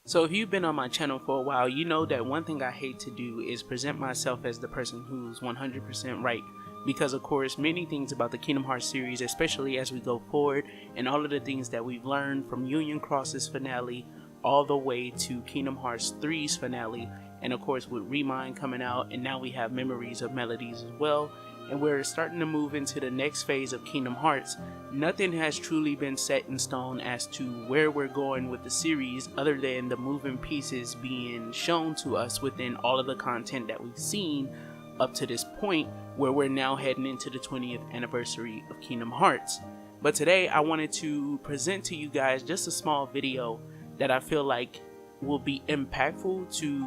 So if you've been on my channel for a while, you know that one thing I hate to do is present myself as the person who's 100% right. Because of course, many things about the Kingdom Hearts series, especially as we go forward, and all of the things that we've learned from Union Cross's finale all the way to Kingdom Hearts 3's finale, and of course with Remind coming out, and now we have Memories of Melodies as well, and we're starting to move into the next phase of Kingdom Hearts. Nothing has truly been set in stone as to where we're going with the series other than the moving pieces being shown to us within all of the content that we've seen up to this point, where we're now heading into the 20th anniversary of Kingdom Hearts. But today I wanted to present to you guys just a small video that I feel like will be impactful to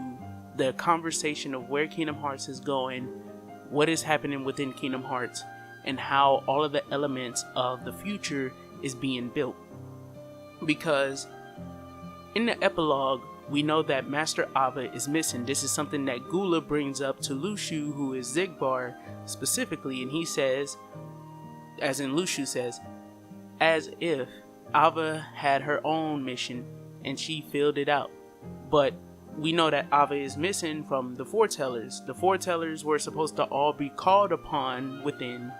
the conversation of where Kingdom Hearts is going, what is happening within Kingdom Hearts, and how all of the elements of the future is being built. Because in the epilogue, we know that Master Ava is missing. This is something that Gula brings up to Luxu, who is Xigbar specifically, and he says, as in Luxu says, as if Ava had her own mission and she filled it out. But we know that Ava is missing from the foretellers. The foretellers were supposed to all be called upon within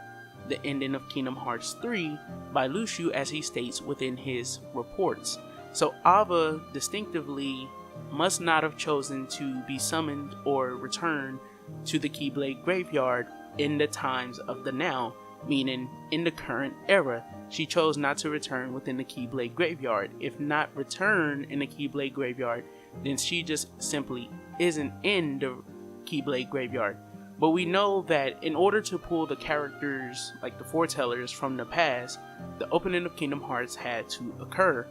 the ending of Kingdom Hearts 3 by Luxu, as he states within his reports. So Ava distinctively must not have chosen to be summoned or return to the Keyblade graveyard in the times of the now, meaning in the current era. She chose not to return within the Keyblade graveyard. If not return in the Keyblade graveyard, then she just simply isn't in the Keyblade graveyard. But we know that in order to pull the characters like the foretellers from the past, the opening of Kingdom Hearts had to occur.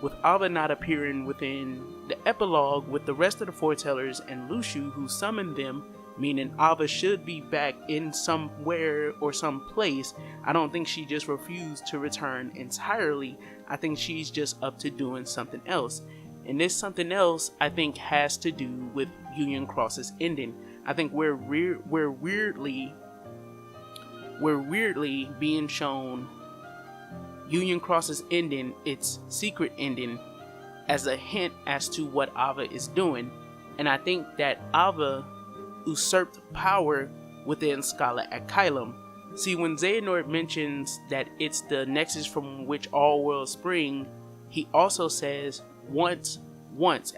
With Ava not appearing within the epilogue with the rest of the foretellers and Luxu who summoned them, meaning Ava should be back in somewhere or some place. I don't think she just refused to return entirely. I think she's just up to doing something else. And this something else, I think, has to do with Union Cross's ending. I think we're weirdly being shown Union Cross's ending, its secret ending, as a hint as to what Ava is doing. And I think that Ava usurped power within Scala at Caelum. See, when Xehanort mentions that it's the nexus from which all worlds spring, he also says once,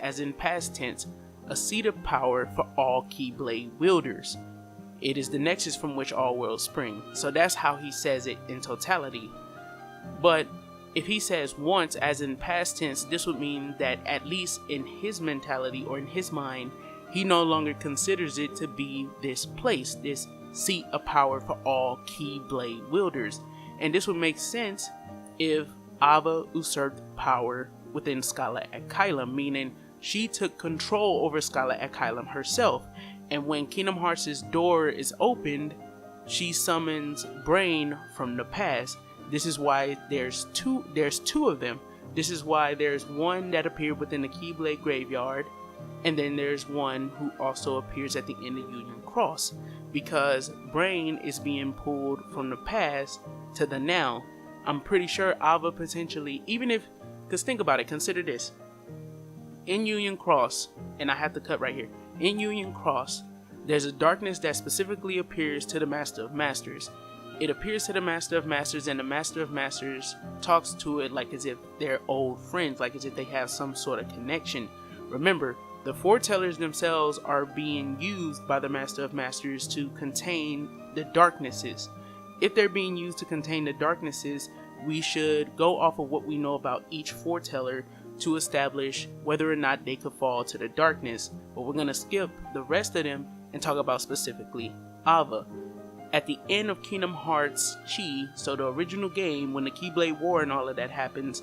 as in past tense, a seat of power for all Keyblade wielders. It is the nexus from which all worlds spring. So that's how he says it in totality. But if he says once, as in past tense, this would mean that at least in his mentality or in his mind, he no longer considers it to be this place, this seat of power for all Keyblade wielders. And this would make sense if Ava usurped power within Scala at Caelum, meaning she took control over Scala at Caelum herself. And when Kingdom Hearts' door is opened, she summons Brain from the past. This is why there's two of them. This is why there's one that appeared within the Keyblade graveyard, and then there's one who also appears at the end of Union Cross, because Brain is being pulled from the past to the now. I'm pretty sure Ava potentially, even if, because think about it, consider this. In Union Cross, and I have to cut right here, in Union Cross, there's a darkness that specifically appears to the Master of Masters. It appears to the Master of Masters, and the Master of Masters talks to it like as if they're old friends, like as if they have some sort of connection. Remember, the foretellers themselves are being used by the Master of Masters to contain the darknesses. If they're being used to contain the darknesses, we should go off of what we know about each foreteller to establish whether or not they could fall to the darkness. But we're going to skip the rest of them and talk about specifically Ava. At the end of Kingdom Hearts Chi, so the original game, when the Keyblade War and all of that happens,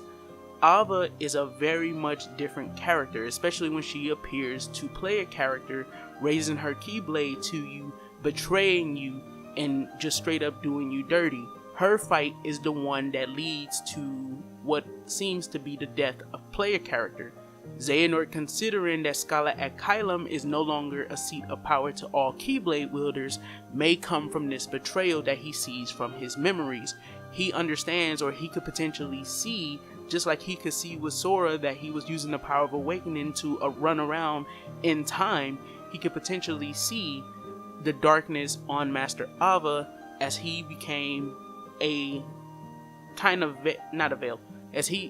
Ava is a very much different character, especially when she appears to play a character raising her Keyblade to you, betraying you, and just straight up doing you dirty. Her fight is the one that leads to what seems to be the death of player character. Xehanort, considering that Scala at Caelum is no longer a seat of power to all Keyblade wielders, may come from this betrayal that he sees from his memories. He understands, or he could potentially see, just like he could see with Sora that he was using the power of awakening to run around in time, he could potentially see the darkness on Master Ava as he became a kind of not a veil, as he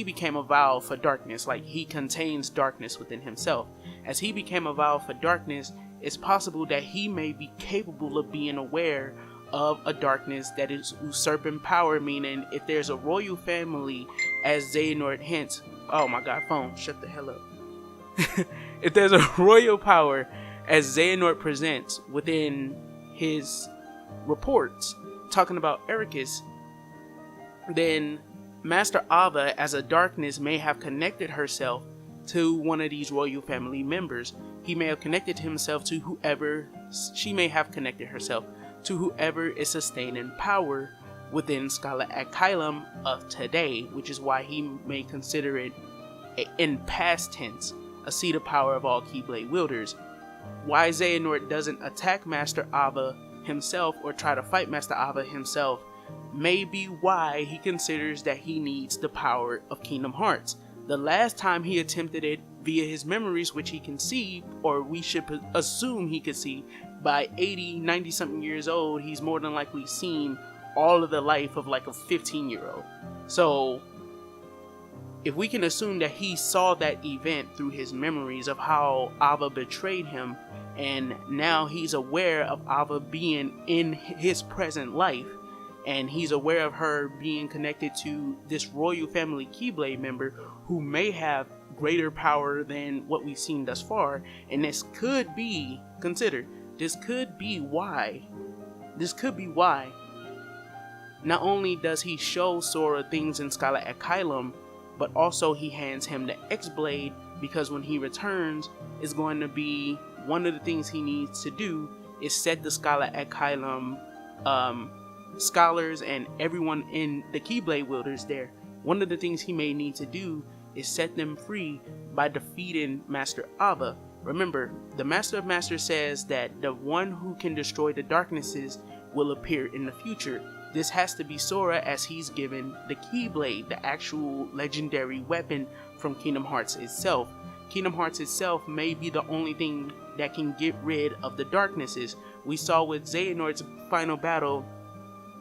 became a vial for darkness. Like, he contains darkness within himself. As he became a vial for darkness, it's possible that he may be capable of being aware of a darkness that is usurping power, meaning if there's a royal family, as Xehanort hints, oh my god, phone, shut the hell up. If there's a royal power, as Xehanort presents within his reports, talking about Ericus, then Master Ava as a darkness may have connected herself to one of these royal family members. He may have connected himself to whoever, she may have connected herself to whoever is sustaining power within Scala at Caelum of today, which is why he may consider it, in past tense, a seat of power of all Keyblade wielders. Why Xehanort doesn't attack Master Ava himself or try to fight Master Ava himself may be why he considers that he needs the power of Kingdom Hearts. The last time he attempted it via his memories, which he can see, or we should assume he could see, by 80, 90 something years old, he's more than likely seen all of the life of like a 15-year-old. So if we can assume that he saw that event through his memories of how Ava betrayed him, and now he's aware of Ava being in his present life, and he's aware of her being connected to this royal family Keyblade member who may have greater power than what we've seen thus far, and this could be why not only does he show Sora things in Scala at Caelum, but also he hands him the X-Blade, because when he returns, it's going to be one of the things he needs to do is set the Scala at Caelum scholars and everyone in the Keyblade wielders there. One of the things he may need to do is set them free by defeating Master Ava. Remember, the Master of Masters says that the one who can destroy the darknesses will appear in the future. This has to be Sora, as he's given the Keyblade, the actual legendary weapon from Kingdom Hearts itself. Kingdom Hearts itself may be the only thing that can get rid of the darknesses. We saw with Xehanort's final battle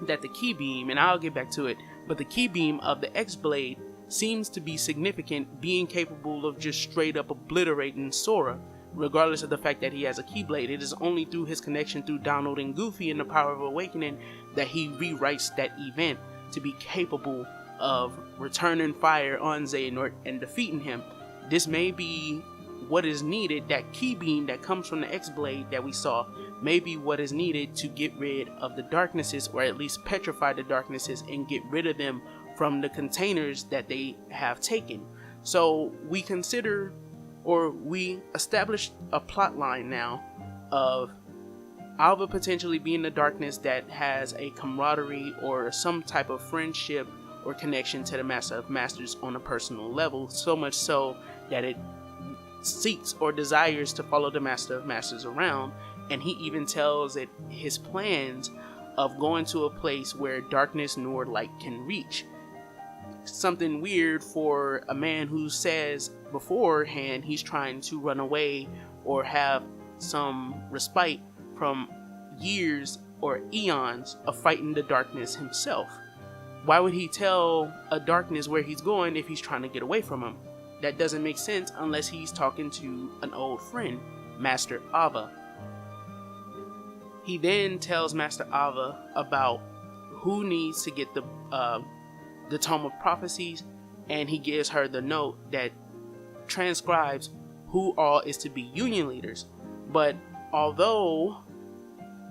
that the key beam, and I'll get back to it, but the key beam of the X-Blade seems to be significant, being capable of just straight up obliterating Sora, regardless of the fact that he has a Keyblade. It is only through his connection through Donald and Goofy and the Power of Awakening that he rewrites that event to be capable of returning fire on Xehanort and defeating him. This may be what is needed. That key beam that comes from the X-Blade that we saw may be what is needed to get rid of the darknesses, or at least petrify the darknesses and get rid of them from the containers that they have taken. So we consider, or we established a plot line now of Alva potentially being the darkness that has a camaraderie or some type of friendship or connection to the Master of Masters on a personal level, so much so that it seeks or desires to follow the Master of Masters around, and he even tells it his plans of going to a place where darkness nor light can reach. Something weird for a man who says beforehand he's trying to run away or have some respite from years or eons of fighting the darkness himself. Why would he tell a darkness where he's going if he's trying to get away from him? That doesn't make sense unless he's talking to an old friend, Master Ava. He then tells Master Ava about who needs to get the Tome of Prophecies, and he gives her the note that transcribes who all is to be Union leaders. But although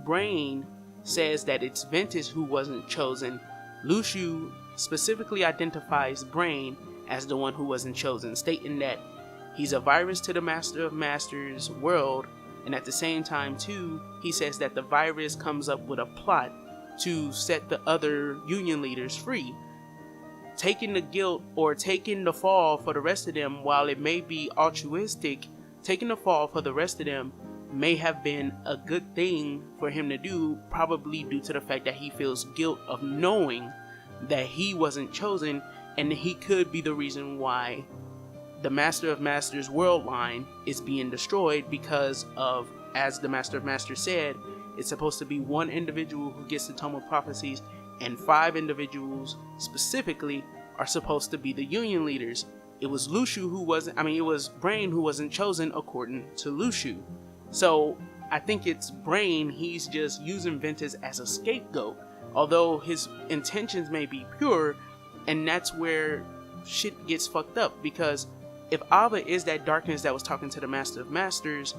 Brain says that it's Ventus who wasn't chosen, Luciu specifically identifies Brain as the one who wasn't chosen, stating that he's a virus to the Master of Masters world, and at the same time too, he says that the virus comes up with a plot to set the other Union leaders free. Taking the guilt or taking the fall for the rest of them, while it may be altruistic, taking the fall for the rest of them may have been a good thing for him to do, probably due to the fact that he feels guilt of knowing that he wasn't chosen, and he could be the reason why the Master of Masters world line is being destroyed, because of, as the Master of Masters said, it's supposed to be one individual who gets the Tome of Prophecies, and 5 individuals specifically are supposed to be the Union leaders. It was Lushu who wasn't, it was Brain who wasn't chosen according to Lushu. So I think it's Brain, he's just using Ventus as a scapegoat, although his intentions may be pure, and that's where shit gets fucked up, because if Ava is that darkness that was talking to the Master of Masters,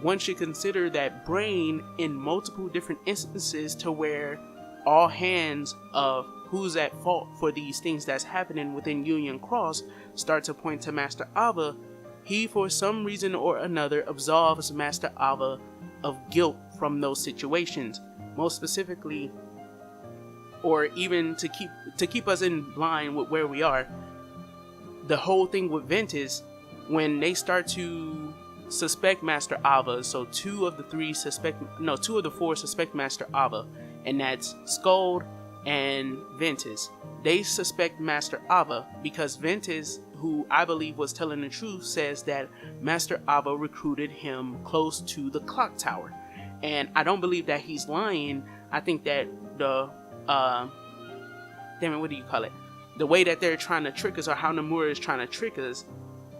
one should consider that Brain in multiple different instances, to where all hands of who's at fault for these things that's happening within Union Cross start to point to Master Ava. He, for some reason or another, absolves Master Ava of guilt from those situations. Most specifically, or even to keep us in line with where we are, the whole thing with Ventus, when they start to suspect Master Ava, so 2 of the 4 suspect Master Ava, and that's Scold and Ventus. They suspect Master Ava because Ventus, who I believe was telling the truth, says that Master Ava recruited him close to the clock tower. And I don't believe that he's lying. I think that the the way that they're trying to trick us, or how Nomura is trying to trick us,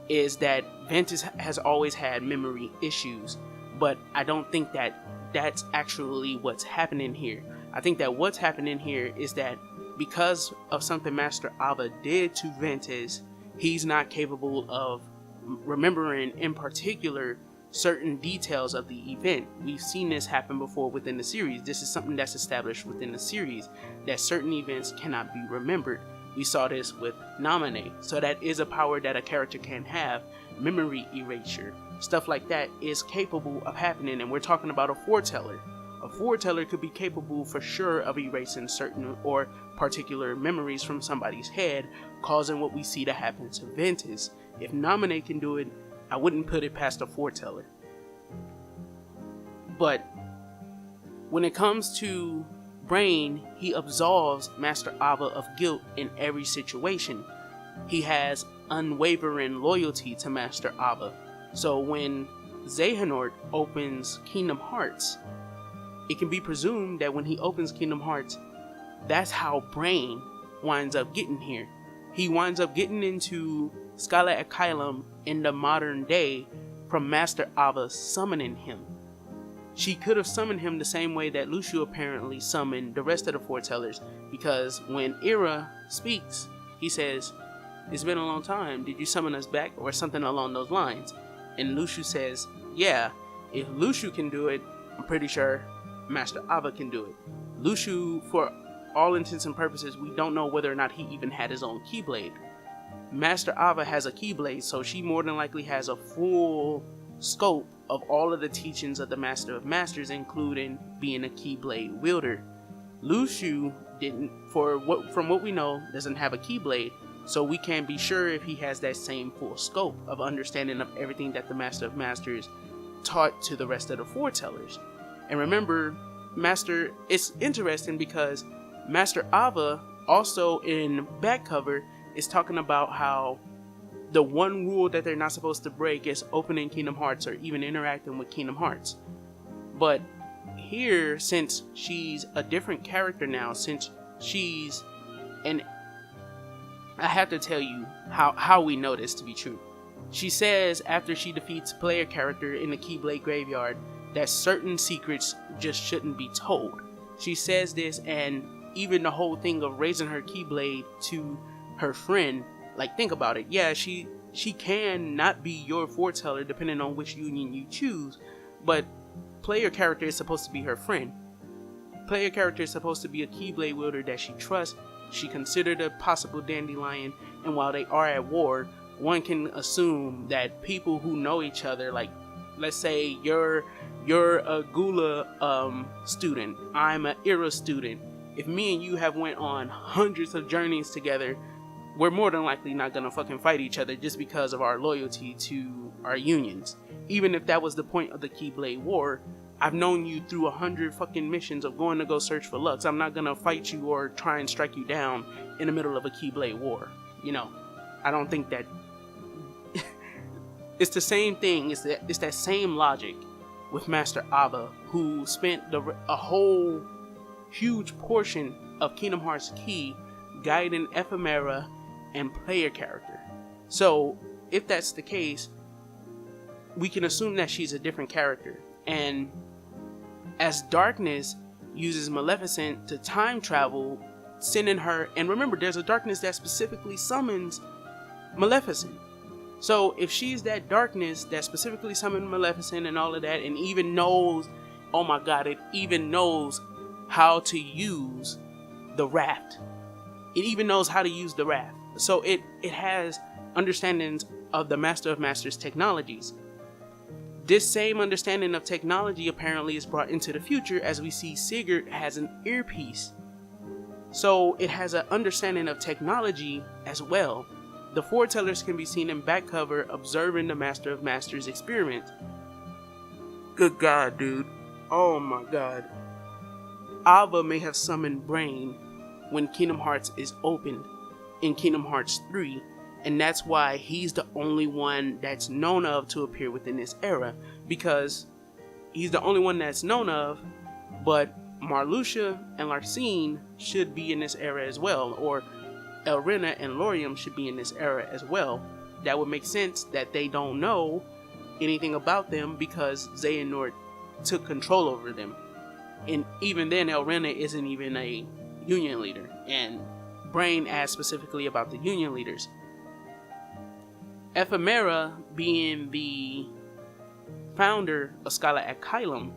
is that Ventus has always had memory issues. But I don't think that that's actually what's happening here. I think that what's happening here is that because of something Master Ava did to Ventus, he's not capable of remembering in particular certain details of the event. We've seen this happen before within the series. This is something that's established within the series, that certain events cannot be remembered. We saw this with Nominate. So that is a power that a character can have. Memory erasure, stuff like that is capable of happening, and we're talking about a foreteller. A foreteller could be capable for sure of erasing certain or particular memories from somebody's head, causing what we see to happen to Ventus. If Nominate can do it, I wouldn't put it past a foreteller. But when it comes to Brain, he absolves Master Ava of guilt in every situation. He has unwavering loyalty to Master Ava. So when Xehanort opens Kingdom Hearts, it can be presumed that when he opens Kingdom Hearts, that's how Brain winds up getting here. He winds up getting into Scala at Caelum in the modern day from Master Ava summoning him. She could have summoned him the same way that Lushu apparently summoned the rest of the foretellers, because when Ira speaks, he says, "It's been a long time, did you summon us back?" or something along those lines. And Lushu says, yeah, if Lushu can do it, I'm pretty sure Master Ava can do it. Lushu, for all intents and purposes, we don't know whether or not he even had his own Keyblade. Master Ava has a Keyblade, so she more than likely has a full scope of all of the teachings of the Master of Masters, including being a Keyblade wielder. Lushu didn't, from what we know, doesn't have a Keyblade, so we can't be sure if he has that same full scope of understanding of everything that the Master of Masters taught to the rest of the foretellers. And remember, it's interesting because Master Ava also in back cover is talking about how the one rule that they're not supposed to break is opening Kingdom Hearts or even interacting with Kingdom Hearts. But here, since she's a different character now, and I have to tell you how we know this to be true. She says after she defeats a player character in the Keyblade graveyard that certain secrets just shouldn't be told. She says this, and even the whole thing of raising her Keyblade to her friend, like, think about it. Yeah, she can not be your foreteller depending on which union you choose, but player character is supposed to be her friend. Player character is supposed to be a Keyblade wielder that she trusts. She considered a possible dandelion, and while they are at war, one can assume that people who know each other, like, let's say you're a Gula student, I'm an Ira student. If me and you have went on hundreds of journeys together, we're more than likely not gonna fucking fight each other just because of our loyalty to our unions. Even if that was the point of the Keyblade War, I've known you through 100 fucking missions of going to go search for Lux. I'm not gonna fight you or try and strike you down in the middle of a Keyblade War. I don't think that it's the same thing. It's that same logic with Master Ava, who spent a whole huge portion of Kingdom Hearts Key guiding Ephemera and player character. So if that's the case, we can assume that she's a different character. And as Darkness uses Maleficent to time travel, sending her, and remember, there's a Darkness that specifically summons Maleficent. So if she's that Darkness that specifically summoned Maleficent and all of that, and even knows, oh my god, it even knows how to use the raft. It even knows how to use the raft. So it has understandings of the Master of Masters technologies. This same understanding of technology apparently is brought into the future, as we see Sigurd has an earpiece. So it has an understanding of technology as well. The foretellers can be seen in back cover observing the Master of Masters experiment. Good god, dude. Oh my god. Ava may have summoned Brain when Kingdom Hearts is opened in Kingdom Hearts 3, and that's why he's the only one that's known of to appear within this era, because he's the only one that's known of, but Marluxia and Larcene should be in this era as well, or Elrena and Lorium should be in this era as well. That would make sense that they don't know anything about them because Xehanort took control over them. And even then, Elrena isn't even a Union leader, and Brain asked specifically about the Union leaders. Ephemera, being the founder of Scala at Caelum,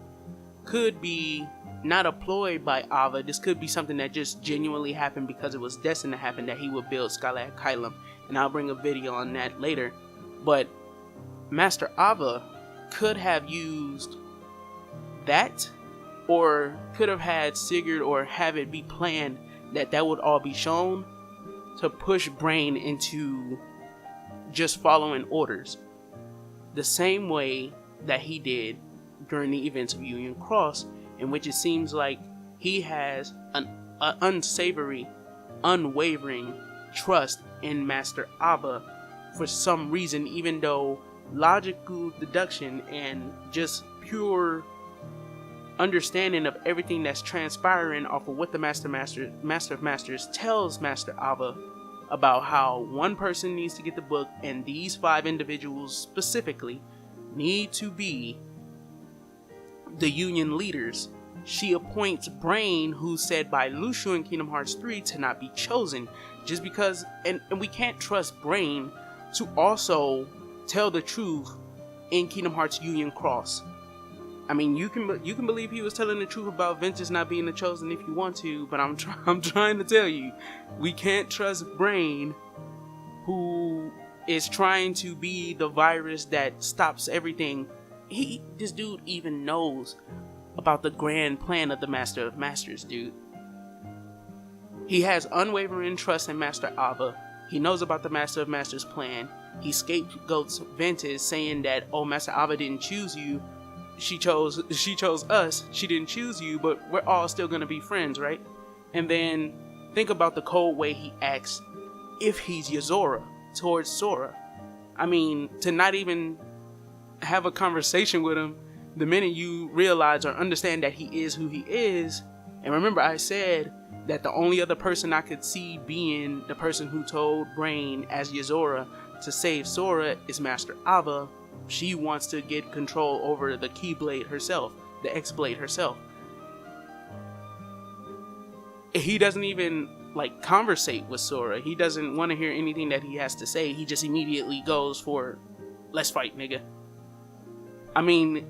could be not employed by Ava. This could be something that just genuinely happened because it was destined to happen, that he would build Scala at Caelum, and I'll bring a video on that later. But Master Ava could have used that, or could have had Sigurd, or have it be planned that would all be shown to push Brain into just following orders, the same way that he did during the events of Union Cross, in which it seems like he has an unsavory, unwavering trust in Master Ava for some reason, even though logical deduction and just pure understanding of everything that's transpiring off of what the Master of Masters tells Master Ava about how one person needs to get the book, and these 5 individuals specifically need to be the Union leaders. She appoints Brain, who's said by Lucio in Kingdom Hearts 3 to not be chosen, just because, and we can't trust Brain to also tell the truth in Kingdom Hearts Union Cross. I mean, you can believe he was telling the truth about Ventus not being the chosen if you want to, but I'm trying to tell you, we can't trust Brain, who is trying to be the virus that stops everything. This dude even knows about the grand plan of the Master of Masters, dude. He has unwavering trust in Master Ava. He knows about the Master of Masters plan. He scapegoats Ventus, saying that, oh, Master Ava didn't choose you. She chose us. She didn't choose you, but we're all still gonna be friends, right? And then think about the cold way he acts if he's Yozora towards Sora. I mean, to not even have a conversation with him the minute you realize or understand that he is who he is. And remember, I said that the only other person I could see being the person who told Brain as Yozora to save Sora is Master Ava. She wants to get control over the Keyblade herself, the X-Blade herself. He doesn't even conversate with Sora. He doesn't want to hear anything that he has to say. He just immediately goes for, let's fight, nigga. I mean,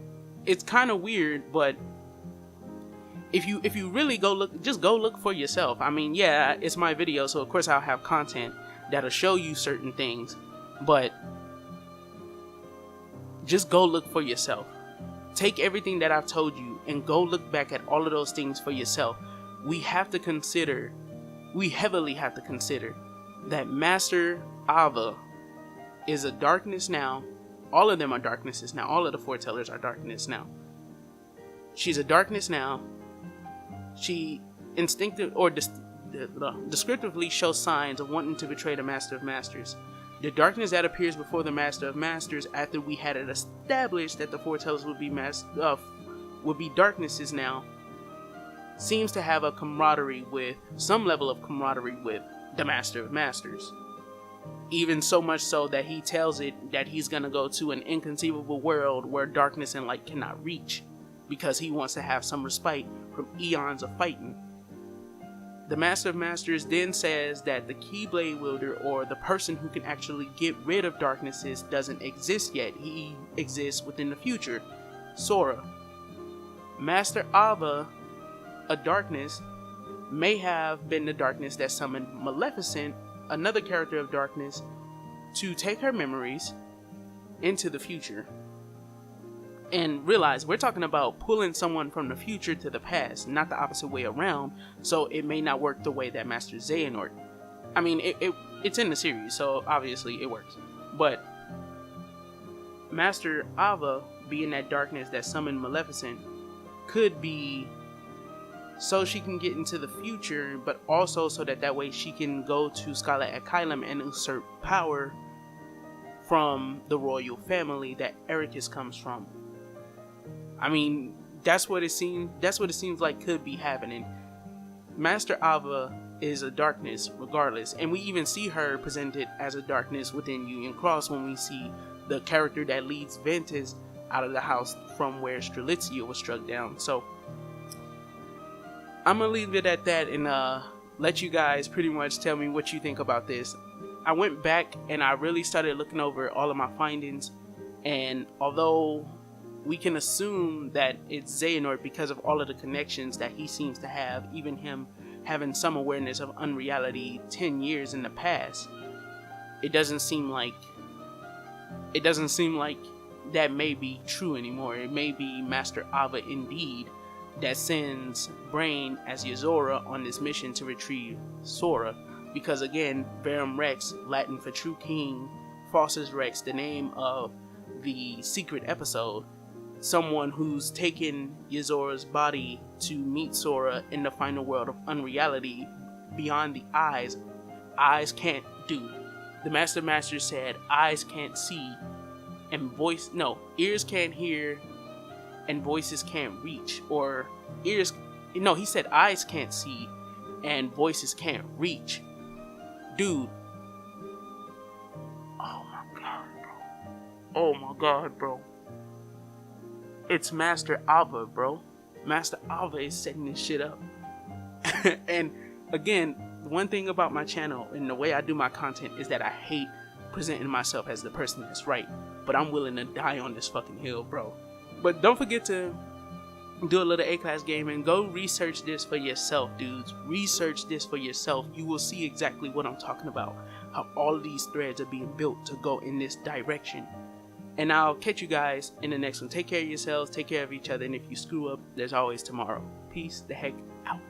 it's kind of weird, but if you really go look for yourself. I mean, yeah, it's my video, so of course I'll have content that'll show you certain things, but just go look for yourself. Take everything that I've told you and go look back at all of those things for yourself. We heavily have to consider that Master Ava is a darkness now. All of them are darknesses now. All of the foretellers are darkness now. She's a darkness now. She instinctive or descriptively show signs of wanting to betray the Master of Masters. The darkness that appears before the Master of Masters after we had it established that the foretells would be darknesses now seems to have some level of camaraderie with the Master of Masters. Even so much so that he tells it that he's going to go to an inconceivable world where darkness and light cannot reach, because he wants to have some respite from eons of fighting. The Master of Masters then says that the Keyblade wielder, or the person who can actually get rid of darknesses, doesn't exist yet. He exists within the future, Sora. Master Ava, a darkness, may have been the darkness that summoned Maleficent, another character of darkness, to take her memories into the future. And realize we're talking about pulling someone from the future to the past, not the opposite way around, so it may not work the way that Master Xehanort. I mean, it's in the series, so obviously it works. But Master Ava, being that darkness that summoned Maleficent, could be so she can get into the future, but also so that way she can go to Scala at Caelum and usurp power from the royal family that Ericus comes from. I mean, that's what it seems like could be happening. Master Ava is a darkness regardless, and we even see her presented as a darkness within Union Cross when we see the character that leads Ventus out of the house from where Strelitzia was struck down. So I'm gonna leave it at that and let you guys pretty much tell me what you think about this. I went back and I really started looking over all of my findings, and although we can assume that it's Xehanort because of all of the connections that he seems to have, even him having some awareness of unreality 10 years in the past, it doesn't seem like that may be true anymore. It may be Master Ava indeed that sends Brain as Yozora on this mission to retrieve Sora, because again, Verum Rex, Latin for true king, Falsus Rex, the name of the secret episode, someone who's taken Yozora's body to meet Sora in the final world of unreality beyond the eyes. Eyes can't do. The Master Master said eyes can't see and ears can't hear and voices can't reach, or he said eyes can't see and voices can't reach. Dude. Oh my god, bro. It's Master Ava, bro. Master Ava is setting this shit up. And again, one thing about my channel and the way I do my content is that I hate presenting myself as the person that's right, but I'm willing to die on this fucking hill, bro. But don't forget to do a little A-class game and go research this for yourself, dudes. Research this for yourself. You will see exactly what I'm talking about. How all of these threads are being built to go in this direction. And I'll catch you guys in the next one. Take care of yourselves, take care of each other, and if you screw up, there's always tomorrow. Peace the heck out.